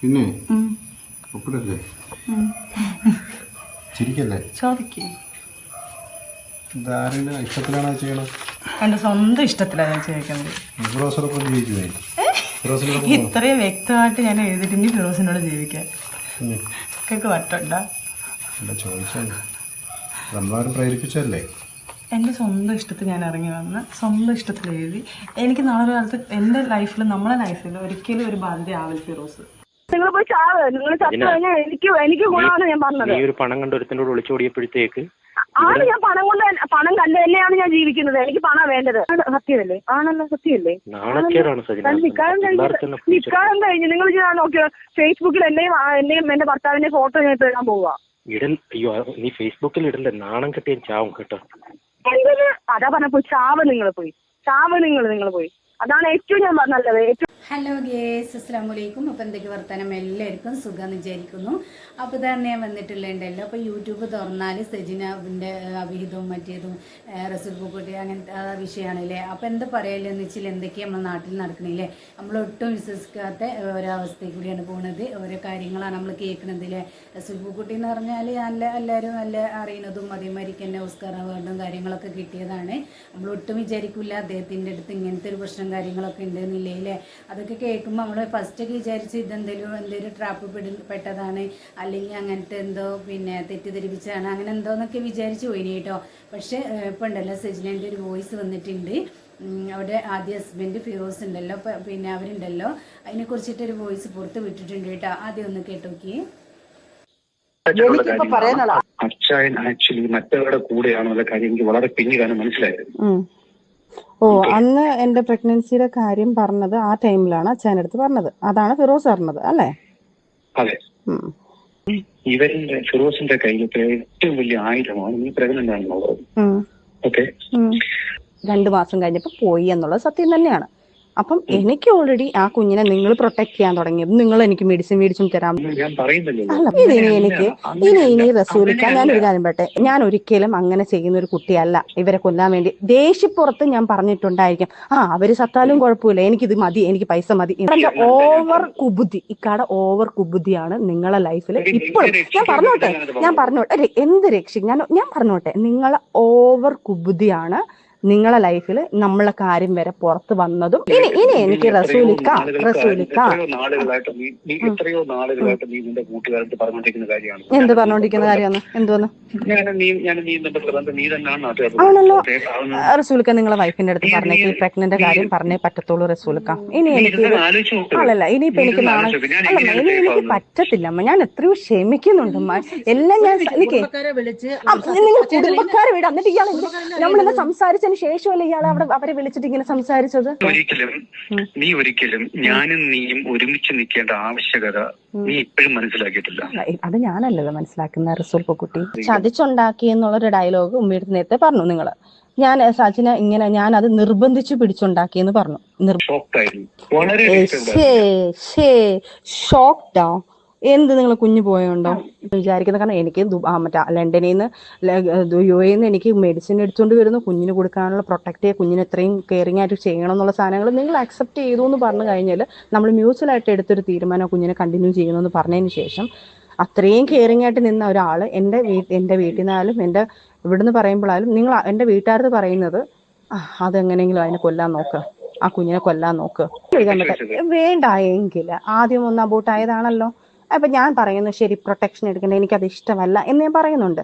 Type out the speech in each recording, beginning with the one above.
പിന്നെ ഒപ്പിടല്ലേ? ചിരിക്കല്ലേ? ചോദിക്കേ. ഇതാരുടെ ഇഷ്ടത്തിലാണോ ചെയ്യണം? എൻ്റെ സ്വന്തം ഇഷ്ടത്തിലാണ് ഞാൻ ചോദിക്കുന്നത്. ഫിറോസിനൊപ്പം ജീവിക്കുമേ? ഇത്രയും വ്യക്തമായിട്ട് ഞാൻ എഴുതിയിട്ടുണ്ട് ഫിറോസിനോട് ജീവിക്കാൻ. ഒക്കെ വട്ടുണ്ട ചോദിച്ചാൽ നമ്മളാരും പ്രേരിപ്പിച്ചല്ലേ? എൻ്റെ സ്വന്തം ഇഷ്ടത്തിൽ ഞാൻ ഇറങ്ങി വന്ന് സ്വന്തം ഇഷ്ടത്തിൽ എഴുതി. എനിക്ക് നാളെ കാലത്ത് എൻ്റെ ലൈഫിൽ നമ്മളെ ലൈഫിൽ ഒരിക്കലും ഒരു ബാധ്യത ആവില്ല ഫിറോസ്. നിങ്ങൾ പോയി ചാവ്. നിങ്ങൾ ചത്തു കഴിഞ്ഞാൽ എനിക്ക് ഗുണമാണ് ഞാൻ പറഞ്ഞത്. നീ ഒരു പണം കണ്ട് ഒരുത്തിനോട് ഒളിച്ചോടിയപ്പോഴത്തേക്ക് ആണ് ഞാൻ പണം കണ്ട് തന്നെയാണ് ഞാൻ ജീവിക്കുന്നത്. എനിക്ക് പണം വേണ്ടത്. സത്യമല്ലേ? ആണല്ലോ, സത്യമല്ലേ? നിക്കാരം കഴിഞ്ഞ് നിങ്ങൾ ഞാൻ നോക്കിയോ ഫേസ്ബുക്കിൽ എന്റെയും എന്റെ ഭർത്താവിന്റെ ഫോട്ടോ ഞാൻ ഇടാൻ പോവുക. അയ്യോ നീ ഫേസ്ബുക്കിൽ ഇടല്ലേ, നാണം കെട്ടിയ ചാവും കേട്ടോ. അതാ പറഞ്ഞ പോയി ചാവ്. നിങ്ങൾ പോയി. അതാണ് ഏറ്റവും ഞാൻ നല്ലത്. ഹലോ ഗേസ്, അസ്സലാമു അലൈക്കും. അപ്പോൾ എന്തൊക്കെ വർത്താനം? എല്ലാവർക്കും സുഖം വിചാരിക്കുന്നു. അപ്പോൾ തന്നെ ഞാൻ വന്നിട്ടുള്ളതുണ്ടല്ലോ. അപ്പോൾ യൂട്യൂബ് തുറന്നാൽ സജിനാവിൻ്റെ അവിഹിതവും മറ്റേതും റസൂൽ പൂക്കുട്ടി അങ്ങനത്തെ വിഷയമാണല്ലേ. അപ്പോൾ എന്താ പറയലെന്ന് വെച്ചാൽ എന്തൊക്കെയാണ് നമ്മുടെ നാട്ടിൽ നടക്കണില്ലേ. നമ്മളൊട്ടും വിശ്വസിക്കാത്ത ഒരവസ്ഥയിൽ കൂടിയാണ് പോകുന്നത്. ഓരോ കാര്യങ്ങളാണ് നമ്മൾ കേൾക്കണതില്ലേ. റസൂൽ പൂക്കുട്ടി എന്ന് പറഞ്ഞാൽ എല്ലാവരും നല്ല അറിയുന്നതും അതേമാതിരിക്ക് തന്നെ ഓസ്കാർ അവാർഡും കാര്യങ്ങളൊക്കെ കിട്ടിയതാണ്. നമ്മളൊട്ടും വിചാരിക്കില്ല അദ്ദേഹത്തിൻ്റെ അടുത്ത് ഇങ്ങനത്തെ ഒരു പ്രശ്നം കാര്യങ്ങളൊക്കെ ഉണ്ടെന്നില്ലേ അല്ലേ. അതൊക്കെ കേൾക്കുമ്പോൾ നമ്മൾ ഫസ്റ്റൊക്കെ വിചാരിച്ച് എന്തെങ്കിലും ട്രാപ്പ് പെട്ടതാണ്, അല്ലെങ്കിൽ അങ്ങനത്തെ എന്തോ തെറ്റിദ്ധരിപ്പിച്ചാണ് അങ്ങനെ എന്തോന്നൊക്കെ വിചാരിച്ച് പോയിനി കേട്ടോ. പക്ഷേ ഇപ്പം ഉണ്ടല്ലോ സജിനേൻ്റെ ഒരു വോയിസ് വന്നിട്ടുണ്ട്. അവിടെ ആദ്യ ഹസ്ബൻഡ് ഫിറോസ് ഉണ്ടല്ലോ, അവരുണ്ടല്ലോ അതിനെക്കുറിച്ചിട്ടൊരു വോയിസ് പുറത്ത് വിട്ടിട്ടുണ്ട് കേട്ടോ. ആദ്യം ഒന്ന് കേട്ടോക്കി. അച്ചായൻ ആക്ച്വലി മറ്റവരുടെ കൂടെയാണെന്നുള്ള കാര്യം എനിക്ക് വളരെ പിന്നീടാണ് മനസ്സിലായത്. അന്ന് എന്റെ പ്രഗ്നൻസിയുടെ കാര്യം പറഞ്ഞത് ആ ടൈമിലാണ് അച്ഛൻ്റെ അടുത്ത് പറഞ്ഞത്. അതാണ് ഫിറോസ് പറഞ്ഞത് അല്ലേ? അതെ. ഇവരുടെ ഫിറോസിന്റെ കയ്യിലത്തെ ഏറ്റവും വലിയ ആയുധമാണ് നീ പ്രഗ്നന്റ് ആണെന്നുള്ളത്. ഓക്കെ, 2 മാസം കഴിഞ്ഞപ്പോ പോയി എന്നുള്ളത് സത്യം തന്നെയാണ്. അപ്പം എനിക്ക് ഓൾറെഡി ആ കുഞ്ഞിനെ നിങ്ങൾ പ്രൊട്ടക്ട് ചെയ്യാൻ തുടങ്ങിയത് നിങ്ങൾ എനിക്ക് മെഡിസിൻ മേടിച്ചും തരാം. അല്ല, ഇനി റസൂലിക്ക ഞാനൊരു കാര്യം പറയട്ടെ, ഞാൻ ഒരിക്കലും അങ്ങനെ ചെയ്യുന്ന ഒരു കുട്ടിയല്ല. ഇവരെ കൊല്ലാൻ വേണ്ടി ദേഷ്യപ്പുറത്ത് ഞാൻ പറഞ്ഞിട്ടുണ്ടായിരിക്കും, അവര് സത്താലും കുഴപ്പമില്ല, എനിക്കിത് മതി, എനിക്ക് പൈസ മതി. ഓവർ കുബുദ്ധി, ഇക്കാടെ ഓവർ കുബുദ്ധിയാണ് നിങ്ങളെ ലൈഫിൽ ഇപ്പോഴും. ഞാൻ പറഞ്ഞോട്ടെ എന്ത് രക്ഷിക്കും ഞാൻ പറഞ്ഞോട്ടെ, നിങ്ങളെ ഓവർ കുബുദ്ധിയാണ് നിങ്ങളെ ലൈഫിൽ നമ്മളെ കാര്യം വരെ പുറത്ത് വന്നതും. ഇനി എനിക്ക് റസൂലിക്ക എത്രയോ നാളുകളായിട്ട് നീ നിന്റെ കൂട്ടുകാരുടെ പറഞ്ഞോണ്ടിരിക്കുന്ന കാര്യമാണ്. എന്ത് പറഞ്ഞോണ്ടിരിക്കുന്ന കാര്യമാണ്? എന്തോന്ന് ആണല്ലോ റസൂലിക്ക നിങ്ങളെ വൈഫിന്റെ അടുത്ത് പറഞ്ഞേക്ക് പ്രഗ്നന്റ് കാര്യം പറഞ്ഞേ പറ്റത്തുള്ളൂ റസൂലിക്ക. ഇനി എനിക്ക് അല്ലല്ല ഇനിയിപ്പോ എനിക്ക് എനിക്ക് പറ്റത്തില്ല അമ്മ. ഞാൻ എത്രയോ ക്ഷമിക്കുന്നുണ്ടമ്മ. എല്ലാം ഞാൻ നിങ്ങൾ കുടുംബക്കാരെ വിടാം. എന്നിട്ട് ഇയാൾ നമ്മളെന്താ സംസാരിച്ച ശേഷമല്ലേ ഇയാൾ അവരെ വിളിച്ചിട്ട് ഇങ്ങനെ സംസാരിച്ചത്? നീ ഒരിക്കലും ഞാനും നീയും ഒരുമിച്ച് നിൽക്കേണ്ട ആവശ്യകത നീ ഇപ്പോഴും മനസ്സിലാക്കിയിട്ടില്ല. അത് ഞാനല്ലല്ലോ മനസ്സിലാക്കുന്ന റസൂൽ പൂക്കുട്ടി. ചതിച്ചുണ്ടാക്കി എന്നുള്ളൊരു ഡയലോഗ് ഉമ്മയുടെ നേരത്തെ പറഞ്ഞു നിങ്ങള്. ഞാൻ സജിന ഇങ്ങനെ ഞാൻ അത് നിർബന്ധിച്ചു പിടിച്ചുണ്ടാക്കിയെന്ന് പറഞ്ഞു. ഷോക്ക്ഡാ. എന്ത് നിങ്ങൾ കുഞ്ഞു പോയോണ്ടോ വിചാരിക്കുന്നത്? കാരണം എനിക്ക് മറ്റേ ലണ്ടനിൽ നിന്ന് UAE നിന്ന് എനിക്ക് മെഡിസിൻ എടുത്തുകൊണ്ട് വരുന്നു കുഞ്ഞിന് കൊടുക്കാനുള്ള പ്രൊട്ടക്ട് ചെയ്യുക, കുഞ്ഞിന് എത്രയും കെയറിംഗ് ആയിട്ട് ചെയ്യണം എന്നുള്ള സാധനങ്ങൾ നിങ്ങൾ അക്സെപ്റ്റ് ചെയ്തു എന്ന് പറഞ്ഞു കഴിഞ്ഞാൽ നമ്മൾ മ്യൂച്വലായിട്ട് എടുത്തൊരു തീരുമാനം കുഞ്ഞിനെ കണ്ടിന്യൂ ചെയ്യണമെന്ന് പറഞ്ഞതിന് ശേഷം അത്രയും കെയറിംഗ് ആയിട്ട് നിന്ന ഒരാൾ എൻ്റെ വീട്ടിൽ നിന്നാലും എൻ്റെ ഇവിടുന്ന് പറയുമ്പോഴായാലും നിങ്ങൾ എൻ്റെ വീട്ടുകാരത് പറയുന്നത് അതെങ്ങനെയെങ്കിലും അതിനെ കൊല്ലാൻ നോക്കുക, ആ കുഞ്ഞിനെ കൊല്ലാൻ നോക്കുക. വേണ്ട എങ്കിൽ ആദ്യം ഒന്ന് അബോട്ടായതാണല്ലോ. അപ്പൊ ഞാൻ പറയുന്നു ശരി പ്രൊട്ടക്ഷൻ എടുക്കണ്ട, എനിക്കത് ഇഷ്ടമല്ല എന്ന് ഞാൻ പറയുന്നുണ്ട്.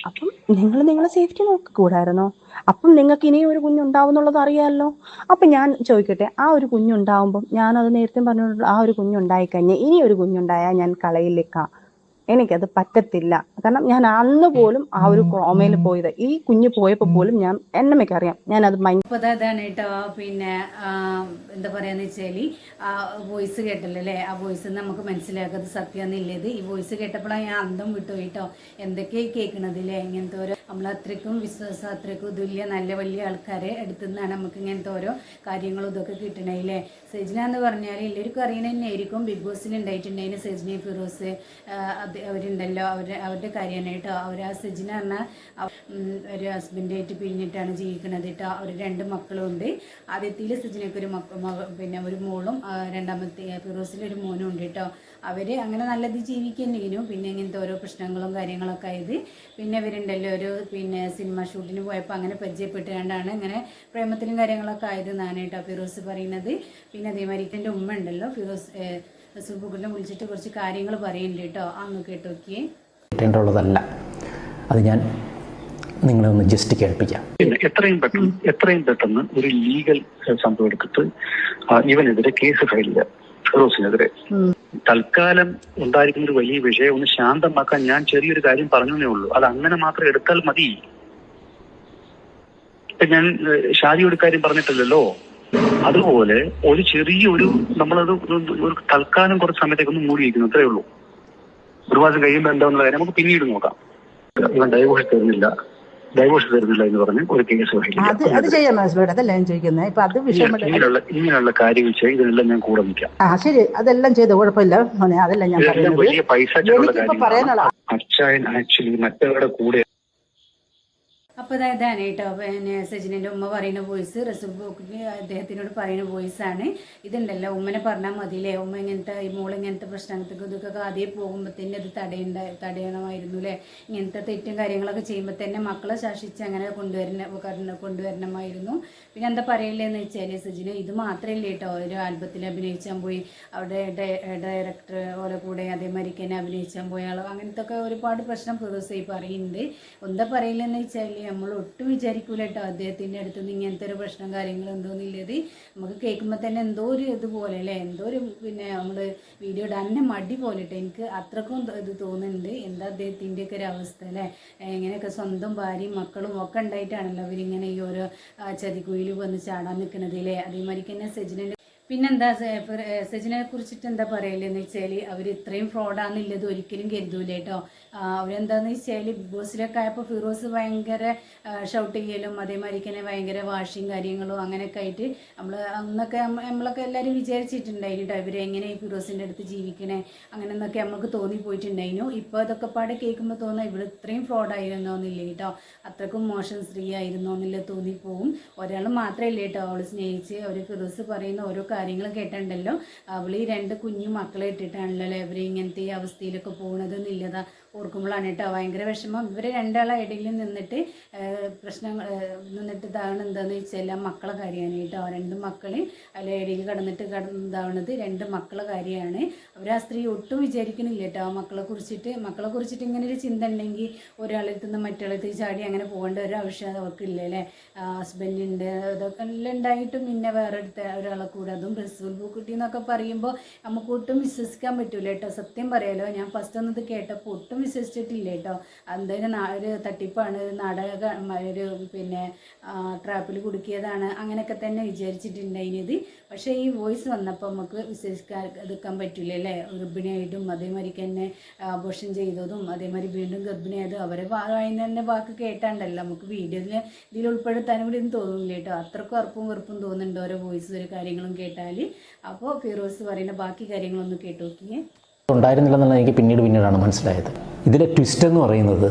അപ്പം നിങ്ങൾ നിങ്ങളെ സേഫ്റ്റി നോക്കിക്കൂടായിരുന്നോ? അപ്പം നിങ്ങൾക്ക് ഇനിയും ഒരു കുഞ്ഞുണ്ടാവും എന്നുള്ളത് അറിയാമല്ലോ. അപ്പൊ ഞാൻ ചോദിക്കട്ടെ, ആ ഒരു കുഞ്ഞുണ്ടാവുമ്പം ഞാനത് നേരത്തെ പറഞ്ഞിട്ടുള്ള ആ ഒരു കുഞ്ഞുണ്ടായിക്കഴിഞ്ഞാൽ ഇനി ഒരു കുഞ്ഞുണ്ടായാൽ ഞാൻ കളയിലേക്കാം. എനിക്കത് പറ്റത്തില്ല. കാരണം ഞാൻ അന്ന് പോലും ആ ഒരു കോമയിൽ പോയത്, ഈ കുഞ്ഞ് പോയപ്പോ പോലും ഞാൻ എന്നമ്മയ്ക്ക് അറിയാം ഞാൻ അത് അതാണ് കേട്ടോ. എന്താ പറയാന്ന് വെച്ചാല് ആ വോയിസ് കേട്ടല്ലോ അല്ലേ. ആ വോയിസ് നമുക്ക് മനസ്സിലാക്കാതെ സത്യമെന്നില്ലത്. ഈ വോയിസ് കേട്ടപ്പോഴാണ് ഞാൻ അന്തം വിട്ടു കേട്ടോ. എന്തൊക്കെ കേൾക്കണതില്ലേ ഇങ്ങനത്തെ ഓരോ നമ്മൾ അത്രയ്ക്കും വിശ്വാസം അത്രയ്ക്കും ഇതില്ല നല്ല വലിയ ആൾക്കാരെ അടുത്തുനിന്നാണ് നമുക്ക് ഇങ്ങനത്തെ ഓരോ കാര്യങ്ങളും ഇതൊക്കെ കിട്ടണേല്ലേ. സെജ്ന എന്ന് പറഞ്ഞാൽ എല്ലാവർക്കും അറിയണ തന്നെ ആയിരിക്കും. ബിഗ് ബോസിൽ ഉണ്ടായിട്ടുണ്ടായിരുന്നു സെജ്ന ഫിറോസ്. അവരുണ്ടല്ലോ അവരുടെ കാര്യമാണ് കേട്ടോ. അവർ ആ സജിന പറഞ്ഞാൽ ഒരു ഹസ്ബൻഡായിട്ട് പിരിഞ്ഞിട്ടാണ് ജീവിക്കണത് കേട്ടോ. അവർ 2 മക്കളും ഉണ്ട്. ആദ്യത്തിൽ സജിനയ്ക്ക് ഒരു പിന്നെ ഒരു മോളും രണ്ടാമത്തെ ഫിറോസിലൊരു മോനും ഉണ്ട് കേട്ടോ. അവർ അങ്ങനെ നല്ലത് ജീവിക്കുന്നെങ്കിലും പിന്നെ ഇങ്ങനത്തെ ഓരോ പ്രശ്നങ്ങളും കാര്യങ്ങളൊക്കെ ആയത്. പിന്നെ ഇവരുണ്ടല്ലോ ഒരു പിന്നെ സിനിമ ഷൂട്ടിന് പോയപ്പോൾ അങ്ങനെ പരിചയപ്പെട്ടുകൊണ്ടാണ് ഇങ്ങനെ പ്രേമത്തിലും കാര്യങ്ങളൊക്കെ ആയതെന്നാണ് കേട്ടോ ഫിറോസ് പറയുന്നത്. പിന്നെ അതേമാതിരി എൻ്റെ ഉമ്മ ഉണ്ടല്ലോ റസൂൽ പൂക്കുട്ടിനെ വിളിച്ചിട്ട് കുറച്ച് കാര്യങ്ങൾ പറയുന്നുണ്ട് കേട്ടോ. അങ്ങ് കേട്ടോക്കിയേ. കിട്ടേണ്ടതല്ല, അത് ഞാൻ നിങ്ങളെ ഒന്ന് ജസ്റ്റ് കേൾപ്പിക്കാം. എത്രയും പെട്ടെന്ന് ഒരു ലീഗൽ സംഭവം എടുത്തിട്ട് ഇവനെതിരെ കേസ് ഫയൽ ചെയ്യുക, ഫിറോസിനെതിരെ. തൽക്കാലം ഉണ്ടായിരിക്കുന്ന ഒരു വലിയ വിഷയം ഒന്ന് ശാന്തമാക്കാൻ ഞാൻ ചെറിയൊരു കാര്യം പറഞ്ഞേ ഉള്ളൂ. അത് അങ്ങനെ മാത്രം എടുത്താൽ മതി. ഞാൻ ഷാജിയോട് കാര്യം പറഞ്ഞിട്ടില്ലല്ലോ. അതുപോലെ ഒരു ചെറിയൊരു നമ്മളത് ഒരു തൽക്കാലം കുറച്ച് സമയത്തേക്കൊന്ന് മൂടി വയ്ക്കുന്നു, അത്രേ ഉള്ളൂ. ഒരു മാസം കഴിയുമ്പോൾ എന്താണെന്നുള്ള കാര്യം നമുക്ക് പിന്നീട് നോക്കാം. ഇവൻ ഡൈവോഴ്സ് തരുന്നില്ല എന്ന് പറഞ്ഞ് ഒരു കേസ് ഇങ്ങനെയുള്ള കാര്യങ്ങൾ ചെയ്ത് ഇതിനെല്ലാം ഞാൻ കൂടെ നിൽക്കാം. ശരി, അതെല്ലാം ചെയ്ത് കുഴപ്പമില്ല. അതെല്ലാം ഞാൻ വലിയ പൈസ അച്ഛൻ ആക്ച്വലി മറ്റവരുടെ കൂടെ. അപ്പോൾ ഇതാണ് കേട്ടോ പിന്നെ സജിനൻ്റെ ഉമ്മ പറയുന്ന വോയിസ്, റസൂൽ പൂക്കുട്ടി അദ്ദേഹത്തിനോട് പറയുന്ന വോയിസാണ്. ഇതുണ്ടല്ലോ ഉമ്മനെ പറഞ്ഞാൽ മതിയില്ലേ, ഉമ്മ ഇങ്ങനത്തെ ഈ മോൾ ഇങ്ങനത്തെ പ്രശ്നങ്ങൾക്ക് ഇതൊക്കെ ആദ്യം പോകുമ്പോഴത്തേന് അത് തടയണമായിരുന്നു അല്ലേ. ഇങ്ങനത്തെ തെറ്റും കാര്യങ്ങളൊക്കെ ചെയ്യുമ്പോൾ തന്നെ മക്കളെ ശാസിച്ച് അങ്ങനെ കൊണ്ടുവരണമായിരുന്നു. പിന്നെ എന്താ പറയില്ലെന്ന് വെച്ചാൽ സജിന ഇത് മാത്രമല്ല കേട്ടോ, ഒരു ആൽബത്തിൽ അഭിനയിച്ചാൻ പോയി, അവിടെ ഡയറക്ടർ ഓരോ കൂടെ അതേമാതിരി തന്നെ അഭിനയിച്ചാൻ പോയ ആളോ അങ്ങനത്തെ ഒക്കെ ഒരുപാട് പ്രശ്നം ഫിറോസ് പറയുന്നുണ്ട്. എന്താ പറയില്ലെന്ന് വെച്ചാൽ നമ്മൾ ഒട്ടും വിചാരിക്കൂല കേട്ടോ അദ്ദേഹത്തിൻ്റെ അടുത്ത് നിന്ന് ഇങ്ങനത്തെ ഒരു പ്രശ്നം കാര്യങ്ങൾ എന്തോന്നില്ലത്. നമുക്ക് കേൾക്കുമ്പോൾ തന്നെ എന്തോ ഒരു ഇതുപോലെ അല്ലേ, എന്തോ ഒരു പിന്നെ നമ്മൾ വീഡിയോ ഇടാൻ തന്നെ മടി പോലെ കേട്ടോ. എനിക്ക് അത്രക്കും ഇത് തോന്നുന്നുണ്ട്. എന്താ അദ്ദേഹത്തിൻ്റെയൊക്കെ ഒരു അവസ്ഥ അല്ലേ. ഇങ്ങനെയൊക്കെ സ്വന്തം ഭാര്യയും മക്കളും ഒക്കെ ഉണ്ടായിട്ടാണല്ലോ അവരിങ്ങനെ ഈ ഓരോ ചതിക്കുയിൽ വന്ന് ചാടാൻ നിൽക്കുന്നത് അല്ലേ. അതേമാതിരി തന്നെ സജിന പിന്നെന്താ സജിനെ കുറിച്ചിട്ട് എന്താ പറയലെന്ന് വെച്ചാൽ അവർ ഇത്രയും ഫ്രോഡാണെന്നുള്ളത് ഒരിക്കലും കരുതൂല കേട്ടോ. അവരെന്താണെന്ന് വെച്ചാൽ ബിഗ് ബോസിലൊക്കെ ആയപ്പോൾ ഫിറോസ് ഭയങ്കര ഷൗട്ട് ചെയ്യലും അതേമാതിരി തന്നെ ഭയങ്കര വാഷിങ് കാര്യങ്ങളും അങ്ങനെയൊക്കെ ആയിട്ട് നമ്മളൊക്കെ എല്ലാവരും വിചാരിച്ചിട്ടുണ്ടായിരുന്നു കേട്ടോ ഇവരെങ്ങനെ ഈ ഫിറോസിൻ്റെ അടുത്ത് ജീവിക്കണേ അങ്ങനെ എന്നൊക്കെ നമുക്ക് തോന്നിപ്പോയിട്ടുണ്ടായിരുന്നു. ഇപ്പോൾ അതൊക്കെ പാടെ കേൾക്കുമ്പോൾ തോന്നുക ഇവിടെ ഇത്രയും ഫ്രോഡായിരുന്നോ എന്നില്ല കേട്ടോ, അത്രക്കും മോശം സ്ത്രീ ആയിരുന്നോ എന്നുള്ളത് തോന്നിപ്പോവും. ഒരാൾ മാത്രമല്ല കേട്ടോ അവൾ സ്നേഹിച്ച്. അവർ ഫിറോസ് പറയുന്ന ഓരോ കാര്യങ്ങളും കേട്ടിട്ടുണ്ടല്ലോ, അവൾ ഈ 2 കുഞ്ഞു മക്കളെ ഇട്ടിട്ടാണല്ലോ അവർ ഇങ്ങനത്തെ ഈ അവസ്ഥയിലൊക്കെ പോകുന്നത് എന്നുള്ളതാ ഓർക്കുമ്പോഴാണ് കേട്ടോ ഭയങ്കര വിഷമം. ഇവർ 2 ആളെ ഇടയിൽ നിന്നിട്ട് ഇതാണ് എന്താണെന്ന് വെച്ചാൽ മക്കളെ കാര്യമാണ് കേട്ടോ. 2 മക്കൾ അതിൽ ഇടയിൽ ഇതാവുന്നത് 2 മക്കളെ കാര്യമാണ്. അവർ ആ സ്ത്രീ ഒട്ടും വിചാരിക്കണില്ല കേട്ടോ മക്കളെ കുറിച്ചിട്ട് ഇങ്ങനെ ഒരു ചിന്ത ഉണ്ടെങ്കിൽ ഒരാളെടുത്ത് നിന്ന് മറ്റൊരാളെടുത്ത് ചാടി അങ്ങനെ പോകേണ്ട ഒരു ആവശ്യം അവർക്കില്ല അല്ലേ. ഹസ്ബൻഡിൻ്റെ ഇതൊക്കെ എല്ലാം ഉണ്ടായിട്ടും പിന്നെ വേറെ അടുത്ത ഒരാളെ കൂടെ അതും റസൂൽ പൂക്കുട്ടി എന്നൊക്കെ പറയുമ്പോൾ നമുക്ക് ഒട്ടും വിശ്വസിക്കാൻ പറ്റൂല കേട്ടോ. സത്യം പറയാലോ, ഞാൻ ഫസ്റ്റ് ഒന്നത് കേട്ടപ്പോൾ ഒട്ടും വിശ്വസിച്ചിട്ടില്ല കേട്ടോ. എന്തായാലും ഒരു തട്ടിപ്പാണ്, ഒരു പിന്നെ ട്രാപ്പിൽ കുടുക്കിയതാണ് അങ്ങനെയൊക്കെ തന്നെ വിചാരിച്ചിട്ടുണ്ടായിരുന്നത്. പക്ഷേ ഈ വോയിസ് വന്നപ്പോൾ നമുക്ക് വിശ്വസിക്കാൻ പറ്റില്ല അല്ലേ. ഗർഭിണിയായിട്ടും അതേമാതിരി തന്നെ അബോർഷൻ ചെയ്തതും അതേമാതിരി വീണ്ടും ഗർഭിണിയായതും അവരെ വായിന്ന് തന്നെ വാക്ക് കേട്ടാണ്ടല്ലോ നമുക്ക് ഇതിൽ ഉൾപ്പെടുത്താനും കൂടി ഒന്നും തോന്നില്ല കേട്ടോ. അത്രക്കും അറപ്പും വെറുപ്പും തോന്നുന്നുണ്ട് ഓരോ വോയിസ് ഒരു കാര്യങ്ങളും കേട്ടാൽ. അപ്പോൾ ഫിറോസ് പറയുന്ന ബാക്കി കാര്യങ്ങളൊന്ന് കേട്ടു നോക്കിയേ. ഉണ്ടായിരുന്നില്ലെന്നുള്ള എനിക്ക് പിന്നീടാണ് മനസ്സിലായത്. ഇതിലെ ട്വിസ്റ്റ് എന്ന് പറയുന്നത്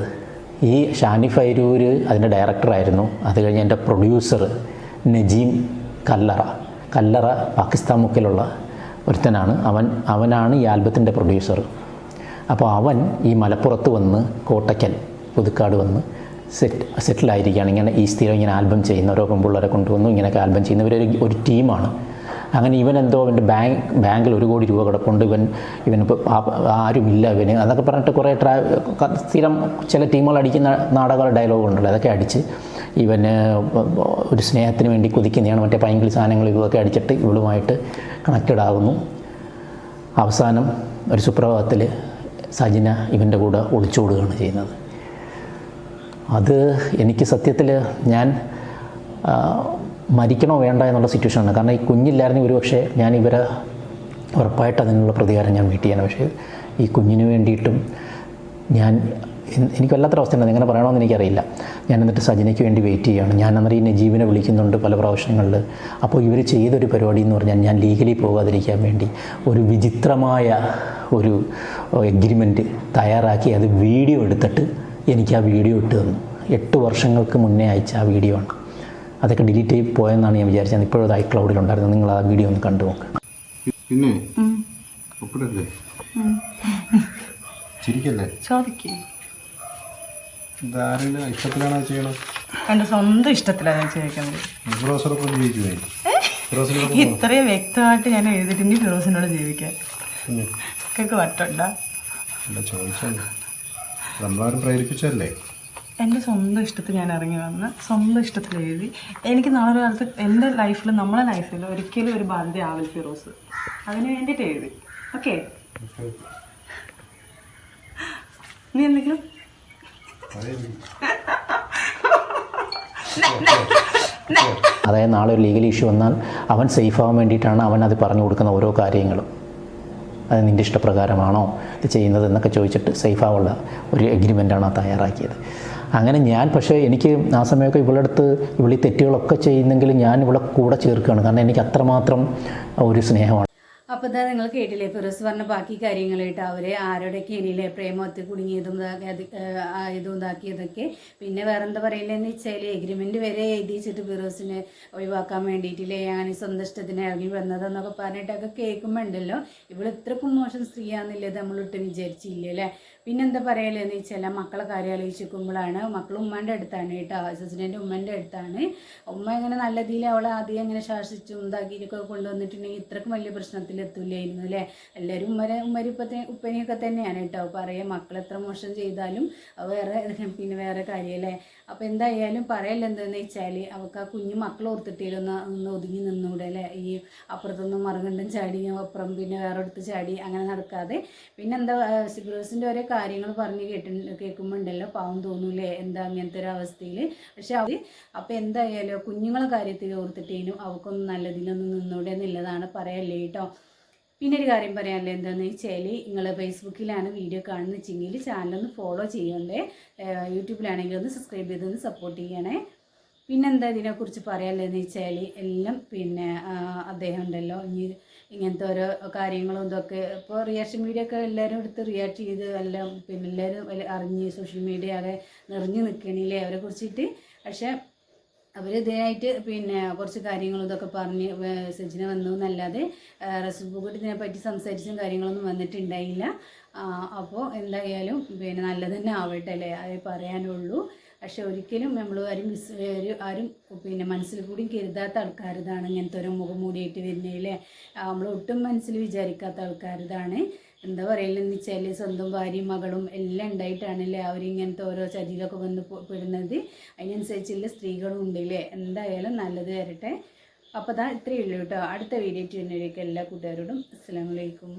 ഈ ഷാനി ഫൈരൂർ അതിൻ്റെ ഡയറക്ടറായിരുന്നു. അത് കഴിഞ്ഞ് എൻ്റെ പ്രൊഡ്യൂസർ നജീം കല്ലറ പാകിസ്ഥാൻ മുക്കിലുള്ള ഒരുത്തനാണ്. അവനാണ് ഈ ആൽബത്തിൻ്റെ പ്രൊഡ്യൂസർ. അപ്പോൾ അവൻ ഈ മലപ്പുറത്ത് വന്ന് കോട്ടയ്ക്കൽ പുതുക്കാട് വന്ന് സെറ്റിലായിരിക്കുകയാണ്. ഇങ്ങനെ ഈ സ്ഥിരം ഇങ്ങനെ ആൽബം ചെയ്യുന്ന ഓരോ പെൺപിള്ളേരെ കൊണ്ടുവന്നു ഇങ്ങനെയൊക്കെ ആൽബം ചെയ്യുന്നവരൊരു ടീമാണ്. അങ്ങനെ ഇവനെന്തോ അവൻ്റെ ബാങ്കിൽ 1 കോടി രൂപ കിടപ്പുണ്ട്, ഇവനിപ്പോൾ ആരുമില്ല ഇവന് എന്നൊക്കെ പറഞ്ഞിട്ട് കുറേ സ്ഥിരം ചില ടീമുകൾ അടിക്കുന്ന നാടക ഡയലോഗ് ഉണ്ടല്ലോ, അതൊക്കെ അടിച്ച് ഇവന് ഒരു സ്നേഹത്തിന് വേണ്ടി കൊതിക്കുന്നതാണ്. മറ്റേ പൈങ്കിളി സാധനങ്ങൾ ഇതൊക്കെ അടിച്ചിട്ട് ഇവളുമായിട്ട് കണക്റ്റഡ് ആകുന്നു. അവസാനം ഒരു സുപ്രഭാതത്തിൽ സജിന ഇവൻ്റെ കൂടെ ഒളിച്ചോടുകയാണ് ചെയ്യുന്നത്. അത് എനിക്ക് സത്യത്തിൽ ഞാൻ മരിക്കണോ വേണ്ട എന്നുള്ള സിറ്റുവേഷനാണ്. കാരണം ഈ കുഞ്ഞില്ലായിരുന്നെങ്കിൽ ഒരുപക്ഷെ ഞാൻ ഇവരെ ഉറപ്പായിട്ട് അതിനുള്ള പ്രതികാരം ഞാൻ വീട്ടിൽ ചെയ്യാൻ. പക്ഷേ ഈ കുഞ്ഞിന് വേണ്ടിയിട്ടും ഞാൻ എനിക്ക് വല്ലാത്തൊരു അവസ്ഥയുണ്ട്, എങ്ങനെ പറയണമെന്ന് എനിക്കറിയില്ല. ഞാൻ എന്നിട്ട് സജിനയ്ക്ക് വേണ്ടി വെയിറ്റ് ചെയ്യുകയാണ്. ഞാൻ അന്നേരം ഈ നജീബിനെ വിളിക്കുന്നുണ്ട് പല പ്രാവശ്യങ്ങളിൽ. അപ്പോൾ ഇവർ ചെയ്തൊരു പരിപാടി എന്ന് പറഞ്ഞാൽ ഞാൻ ലീഗലി പോകാതിരിക്കാൻ വേണ്ടി ഒരു വിചിത്രമായ ഒരു എഗ്രിമെൻറ്റ് തയ്യാറാക്കി അത് വീഡിയോ എടുത്തിട്ട് എനിക്ക് ആ വീഡിയോ ഇട്ട് തന്നു. 8 വർഷങ്ങൾക്ക് മുന്നേ അയച്ച ആ വീഡിയോ ആണ്. അതൊക്കെ ഡിലീറ്റ് ചെയ്ത് പോയെന്നാണ് ഞാൻ വിചാരിച്ചത്. ഇപ്പോഴും അത് ഐക്ലൗഡിലുണ്ടായിരുന്നു. നിങ്ങൾ ആ വീഡിയോ ഒന്ന് കണ്ടു നോക്ക്. പിന്നെ ഒപ്പിടല്ലേ? ചിരിക്കല്ലേ? ചോദിക്കേ. ഇതാരുടെ ഇഷ്ടത്തിലാണോ ചെയ്യണം? എൻ്റെ സ്വന്തം ഇഷ്ടത്തിലാണ് ഞാൻ ചോദിക്കുന്നത്. ഫിറോസിനൊപ്പം ജീവിക്കുമേ? ഇത്രയും വ്യക്തമായിട്ട് ഞാൻ എഴുതിയിട്ടുണ്ട് ഫിറോസിനോട് ജീവിക്കാൻ. ഒക്കെ വട്ടുണ്ടോ? അല്ല, ചോദിച്ചത് നമ്മളാരും പ്രേരിപ്പിച്ചല്ലേ? എൻ്റെ സ്വന്തം ഇഷ്ടത്തിൽ ഞാൻ ഇറങ്ങി വന്ന് സ്വന്തം ഇഷ്ടത്തിൽ എഴുതി. എനിക്ക് നാളെ ഒരു കാലത്ത് എൻ്റെ ലൈഫിൽ, നമ്മളെ ലൈഫിൽ ഒരിക്കലും ഒരു ബാധ്യത ആവില്ല ഫിറോസ്. അതിന് വേണ്ടിയിട്ട് എഴുതി. ഓക്കെ, നീ എന്തെങ്കിലും അതായത് നാളെ ഒരു ലീഗൽ ഇഷ്യൂ വന്നാൽ അവൻ സേഫ് ആവാൻ വേണ്ടിയിട്ടാണ് അവൻ അത് പറഞ്ഞു കൊടുക്കുന്ന ഓരോ കാര്യങ്ങളും. അത് നിൻ്റെ ഇഷ്ടപ്രകാരമാണോ ഇത് ചെയ്യുന്നത് എന്നൊക്കെ ചോദിച്ചിട്ട് സേഫ് ആവുള്ള ഒരു എഗ്രിമെൻ്റാണ് തയ്യാറാക്കിയത്. അങ്ങനെ ഞാൻ, പക്ഷേ എനിക്ക് ആ സമയമൊക്കെ ഇവളടുത്ത് ഈ തെറ്റുകളൊക്കെ ചെയ്യുന്നെങ്കിലും ഞാൻ ഇവളെ കൂടെ ചേർക്കുകയാണ്. കാരണം എനിക്ക് അത്രമാത്രം ഒരു സ്നേഹമാണ്. അപ്പോൾ ഇതാ നിങ്ങൾ കേട്ടില്ലേ ഫിറോസ് പറഞ്ഞ ബാക്കി കാര്യങ്ങളായിട്ട് അവരെ ആരോടൊക്കെ ഇനിയില്ലേ പ്രേമത്തിൽ കുടുങ്ങിയതും ഇതും ഇതാക്കിയതൊക്കെ. പിന്നെ വേറെന്താ പറയില്ലെന്ന് വെച്ചാൽ എഗ്രിമെൻറ്റ് വരെ എഴുതിച്ചിട്ട് ഫിറോസിനെ ഒഴിവാക്കാൻ വേണ്ടിയിട്ടില്ലേ ഞാൻ സ്വന്തം ഇഷ്ടത്തിന് ഇറങ്ങി വന്നതെന്നൊക്കെ പറഞ്ഞിട്ടൊക്കെ കേൾക്കുമ്പോൾ ഉണ്ടല്ലോ ഇവൾ ഇത്രക്കും മോശം സ്ത്രീയാണെന്നില്ലത് നമ്മളിട്ട് വിചാരിച്ചില്ലേ അല്ലേ. പിന്നെന്താ പറയലെന്ന് വെച്ചാൽ മക്കളെ കാര്യം ആലോചിക്കുമ്പോഴാണ്, മക്കൾ ഉമ്മൻ്റെ അടുത്താണ് കേട്ടോ, സജിനൻ്റെ ഉമ്മൻ്റെ അടുത്താണ്. ഉമ്മ ഇങ്ങനെ നല്ല രീതിയിൽ അവളെ ആദ്യം ഇങ്ങനെ ശാസിച്ചും ഇതാക്കിയിട്ടൊക്കെ കൊണ്ടുവന്നിട്ടുണ്ടെങ്കിൽ ഇത്രക്കും വലിയ പ്രശ്നത്തിലെത്തില്ലായിരുന്നു അല്ലേ. എല്ലാവരും ഉപ്പനെയൊക്കെ തന്നെയാണ് കേട്ടോ പറയുക. മക്കൾ എത്ര മോശം ചെയ്താലും വേറെ വേറെ കാര്യമല്ലേ. അപ്പോൾ എന്തായാലും പറയല്ല എന്താണെന്ന് വെച്ചാൽ അവൾക്ക് ആ കുഞ്ഞു മക്കൾ ഓർത്തിട്ടിരുന്ന് ഒതുങ്ങി നിന്നൂടെ അല്ലേ. ഈ അപ്പുറത്തൊന്നും മറുകണ്ടും ചാടി അപ്പുറം പിന്നെ വേറെ അടുത്ത് ചാടി അങ്ങനെ നടക്കാതെ. പിന്നെന്താ ഫിറോസിൻ്റെ ഓരോ കാര്യങ്ങൾ പറഞ്ഞ് കേൾക്കുമ്പോൾ ഉണ്ടല്ലോ പാവം തോന്നൂലേ, എന്താ അങ്ങനത്തെ ഒരു അവസ്ഥയിൽ. പക്ഷെ അപ്പോൾ എന്തായാലും കുഞ്ഞുങ്ങളെ കാര്യത്തിൽ ഓർത്തിട്ടേനും അവൾക്കൊന്നും നല്ലതിലൊന്നും നിന്നൂടെ എന്നുള്ളതാണ് പറയല്ലേ കേട്ടോ. പിന്നെ ഒരു കാര്യം പറയാനല്ലേ എന്താണെന്ന് വെച്ചാൽ നിങ്ങൾ ഫേസ്ബുക്കിലാണ് വീഡിയോ കാണുന്നത് വെച്ചെങ്കിൽ ചാനലൊന്ന് ഫോളോ ചെയ്യണ്ടേ, യൂട്യൂബിലാണെങ്കിൽ ഒന്ന് സബ്സ്ക്രൈബ് ചെയ്തൊന്ന് സപ്പോർട്ട് ചെയ്യണേ. പിന്നെന്താ ഇതിനെക്കുറിച്ച് പറയാനല്ലെന്ന് വെച്ചാൽ എല്ലാം പിന്നെ അദ്ദേഹം ഉണ്ടല്ലോ ഇങ്ങനത്തെ ഓരോ കാര്യങ്ങളും ഇതൊക്കെ ഇപ്പോൾ റിയാക്ഷൻ വീഡിയോ ഒക്കെ എല്ലാവരും എടുത്ത് റിയാക്ട് ചെയ്ത് എല്ലാം പിന്നെ എല്ലാവരും അറിഞ്ഞ് സോഷ്യൽ മീഡിയ ആകെ നിറഞ്ഞു നിൽക്കണില്ലേ അവരെ കുറിച്ചിട്ട്. പക്ഷേ അവർ ഇതിനായിട്ട് പിന്നെ കുറച്ച് കാര്യങ്ങളും ഇതൊക്കെ പറഞ്ഞ് സജിന വന്നു എന്നല്ലാതെ റസൂൽ പൂക്കുട്ടി ഇതിനെപ്പറ്റി സംസാരിച്ചും കാര്യങ്ങളൊന്നും വന്നിട്ടുണ്ടായില്ല. അപ്പോൾ എന്തായാലും പിന്നെ നല്ലത് തന്നെ ആവട്ടെ അല്ലേ, അത് പറയാനുള്ളൂ. പക്ഷെ ഒരിക്കലും നമ്മൾ ആരും പിന്നെ മനസ്സിൽ കൂടി കരുതാത്ത ആൾക്കാരിതാണ് ഇങ്ങനത്തെ ഓരോ മുഖം മൂടിയിട്ട് വരുന്നതില്ലേ. നമ്മൾ ഒട്ടും മനസ്സിൽ വിചാരിക്കാത്ത ആൾക്കാരിതാണ്. എന്താ പറയലെന്ന് വെച്ചാൽ സ്വന്തം ഭാര്യയും മകളും എല്ലാം ഉണ്ടായിട്ടാണല്ലേ അവരിങ്ങനത്തെ ഓരോ ചതിയിലൊക്കെ വന്ന് പെടുന്നത്. അതിനനുസരിച്ചുള്ള സ്ത്രീകളും ഉണ്ടല്ലേ. എന്തായാലും നല്ലത് വരട്ടെ. അപ്പോൾ ഇത്രയേ ഉള്ളൂ കേട്ടോ. അടുത്ത വീഡിയോ ചെയ്യുന്നവരേക്ക് എല്ലാ കൂട്ടുകാരോടും അസ്സലാമു അലൈക്കും.